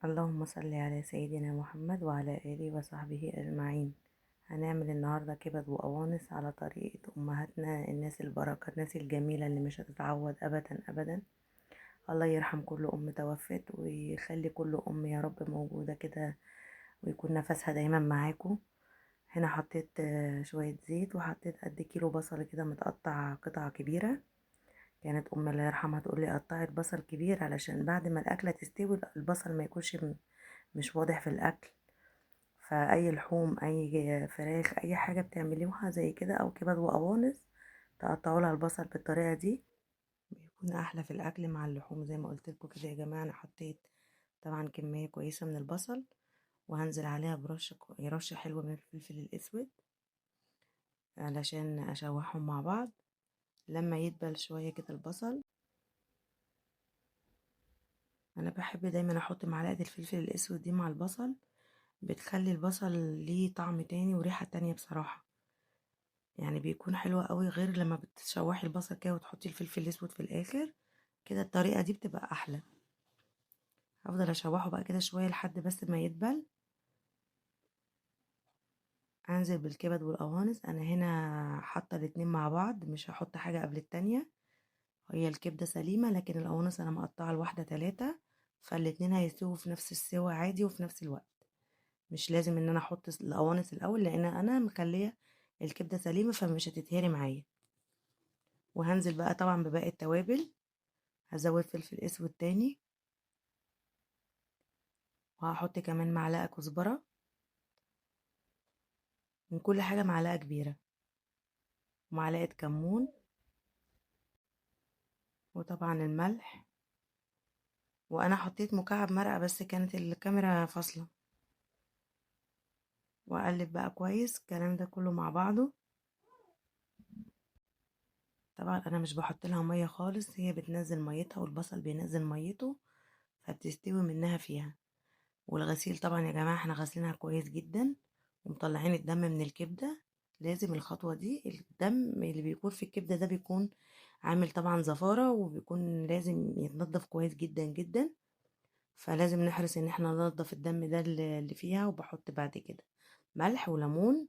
اللهم صل على سيدنا محمد وعلى آله وصحبه أجمعين. هنعمل النهاردة كبد وقوانص على طريقة أمهاتنا، الناس البركة، الناس الجميلة اللي مش هتتعوض أبدا أبدا. الله يرحم كل أم توفت ويخلي كل أم يا رب موجودة كده، ويكون نفسها دايما معاكم. هنا حطيت شوية زيت، وحطيت قد كيلو بصل كده متقطع قطع كبيرة. كانت أمي الله يرحمها تقولي قطعي البصل كبير علشان بعد ما الأكلة تستوي البصل ما يكونش مش واضح في الأكل. فأي لحوم، أي فراخ، أي حاجة بتعملوها زي كده أو كبد وقوانص، تقطعوا لها البصل بالطريقة دي، بيكون أحلى في الأكل مع اللحوم. زي ما قلت لكم كده يا جماعة، أنا حطيت طبعا كمية كويسة من البصل، وهنزل عليها رشة حلوة من الفلفل الأسود علشان أشوحهم مع بعض. لما يدبل شوية كده البصل، أنا بحب دايما أحط معلقة الفلفل الأسود دي مع البصل، بتخلي البصل ليه طعم تاني وريحة تانية بصراحة. يعني بيكون حلو قوي، غير لما بتشوحي البصل كده وتحطي الفلفل الاسود في الاخر كده. الطريقه دي بتبقى احلى. هفضل اشوحه بقى كده شويه لحد بس ما يدبل. انزل بالكبد والقوانص. انا هنا حاطه الاتنين مع بعض، مش هحط حاجه قبل التانية. هي الكبده سليمه، لكن القوانص انا مقطعه الواحده 3، فالاتنين هيستووا في نفس السوا عادي وفي نفس الوقت. مش لازم ان انا احط القوانص الاول، لان انا مخليه الكبده سليمه فمش هتتهري معايا. وهنزل بقى طبعا بباقي التوابل. هزود فلفل اسود تاني، وهحط كمان معلقة كزبرة، من كل حاجة معلقة كبيرة، ومعلقة كمون، وطبعا الملح. وانا حطيت مكعب مرقة بس كانت الكاميرا فاصلة. واقلب بقى كويس الكلام ده كله مع بعضه. طبعا انا مش بحط لها مية خالص، هي بتنزل ميتها والبصل بينزل ميته، فبتستوي منها فيها. والغسيل طبعا يا جماعة احنا غاسلينها كويس جدا ومطلعين الدم من الكبدة. لازم الخطوة دي، الدم اللي بيكون في الكبدة ده بيكون عامل طبعا زفارة، وبيكون لازم يتنضف كويس جدا جدا. فلازم نحرص ان احنا ننضف الدم ده اللي فيها. وبحط بعد كده ملح وليمون،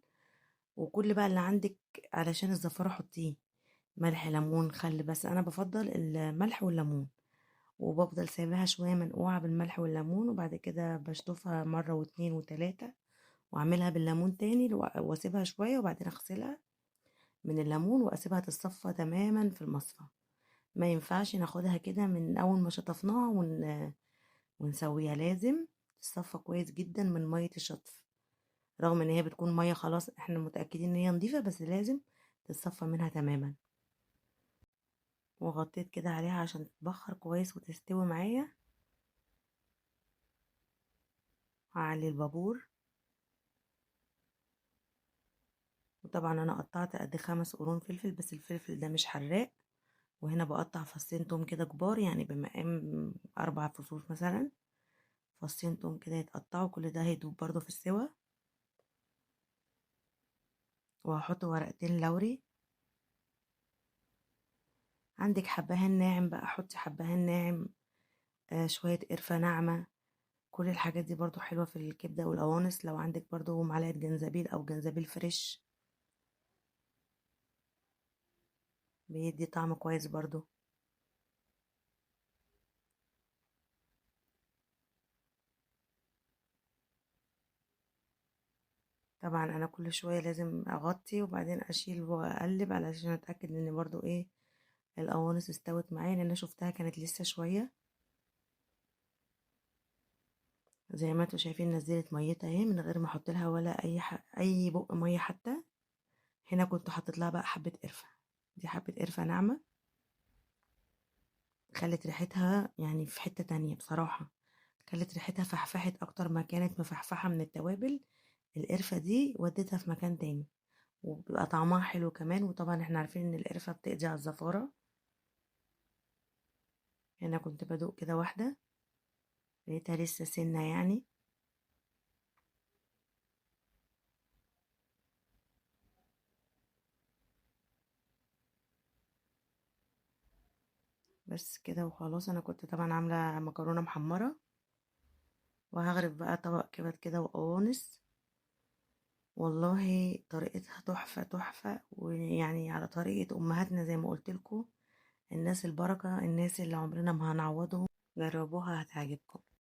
وكل بقى اللي عندك علشان الزفارة حطيه، ملح ليمون خل، بس انا بفضل الملح والليمون. وبفضل سايباها شوية منقوعة بالملح والليمون، وبعد كده بشطفها مرة واتنين وتلاتة، واعملها بالليمون تاني واسيبها شوية، وبعدين اغسلها من الليمون واسيبها تتصفى تماما في المصفى. ما ينفعش ناخدها كده من اول ما شطفناها ونسويها. لازم تتصفى كويس جدا من مية الشطف، رغم ان هي بتكون مية خلاص احنا متأكدين ان هي نظيفة، بس لازم تتصفى منها تماما. وغطيت كده عليها عشان تتبخر كويس وتستوي معايا. هعلي البابور. وطبعا انا قطعت قد 5 قرون فلفل، بس الفلفل ده مش حراق. وهنا بقطع فصين توم كده كبار، يعني بمقام 4 فصوص مثلا. فصين توم كده يتقطعوا، كل ده هيدوب برضو في السوا. وهحط ورقتين لوري. عندك حبهان ناعم بقى حطي حبهان ناعم. شوية قرفة ناعمة. كل الحاجات دي برضو حلوة في الكبدة والقوانص. لو عندك برضو معلقة جنزبيل أو جنزبيل فريش، بيدي طعم كويس برضو. طبعا أنا كل شوية لازم أغطي وبعدين أشيل وأقلب علشان أتأكد إن برضو إيه القوانص استوت معايا، لأن أنا شفتها كانت لسه شوية. زي ما انتوا شايفين نزلت ميتها اهي من غير ما احط لها ولا اي بق ميه حتى. هنا كنت حطيت لها بقى حبه قرفه. دي حبه قرفه ناعمه، خلت ريحتها يعني في حته تانية بصراحه. خلت ريحتها فحفحت اكتر ما كانت مفحفحه من التوابل. القرفه دي وديتها في مكان تاني، وبيبقى طعمها حلو كمان. وطبعا احنا عارفين ان القرفه بتقضي على الزفاره. هنا كنت بدوق كده واحده، لقيتها لسه سنه يعني. بس كده وخلاص. انا كنت طبعا عامله مكرونه محمره، وهغرف بقى طبق كبد كده وقوانص. والله طريقتها تحفة تحفة، ويعني على طريقة أمهاتنا زي ما قلت لكم. الناس البركة، الناس اللي عمرنا ما هنعوضهم. جربوها هتعجبكم.